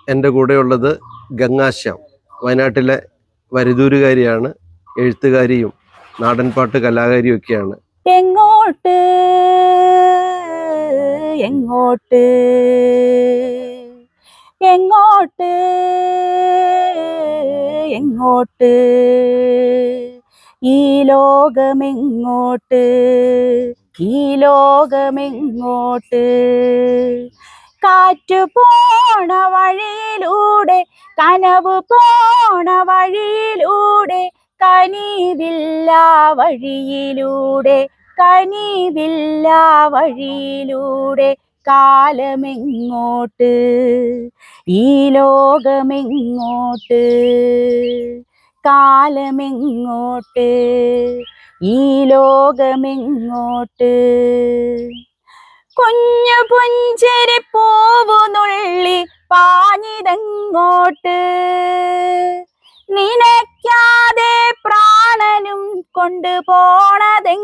എൻ്റെ കൂടെയുള്ളത് ഗംഗാശ്യാം. വയനാട്ടിലെ വരിദൂരുകാരിയാണ്, എഴുത്തുകാരിയും നാടൻപാട്ട് കലാകാരിയും ഒക്കെയാണ്. എങ്ങോട്ട് എങ്ങോട്ട് എങ്ങോട്ട് എങ്ങോട്ട് ഈ ലോകമെങ്ങോട്ട് ഈ ലോകമെങ്ങോട്ട് കാറ്റു പോണ വഴിയിലൂടെ കനവ് പോണ വഴിയിലൂടെ കനിവില്ല വഴിയിലൂടെ കനിവില്ല വഴിയിലൂടെ കാലമെങ്ങോട്ട് ഈ ലോകമെങ്ങോട്ട് കാലമെങ്ങോട്ട് ഈ ലോകമെങ്ങോട്ട് കുഞ്ഞു പുഞ്ചിരി പൂവുനുള്ളി പാഞ്ഞിതെങ്ങോട്ട് നിനയ്ക്കാതെ പ്രാണനും കൊണ്ടുപോണതെങ്ങോട്ട്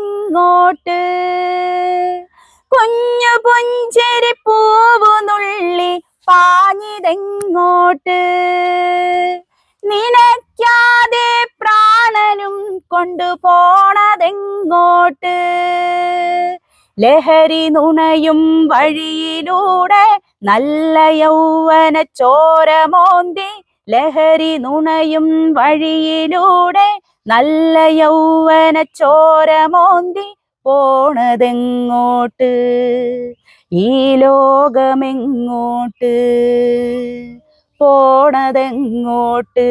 കുഞ്ഞു പുഞ്ചിരി പൂവുനുള്ളി പാഞ്ഞിതെങ്ങോട്ട് നിനയ്ക്കാതെ പ്രാണനും കൊണ്ടുപോണതെങ്ങോട്ട് ലഹരി നുണയും വഴിയിലൂടെ നല്ല യൗവന ചോരമോന്തി ലഹരി നുണയും വഴിയിലൂടെ നല്ല യൗവന ചോരമോന്തി പോണതെങ്ങോട്ട് ഈ ലോകമെങ്ങോട്ട് പോണതെങ്ങോട്ട്.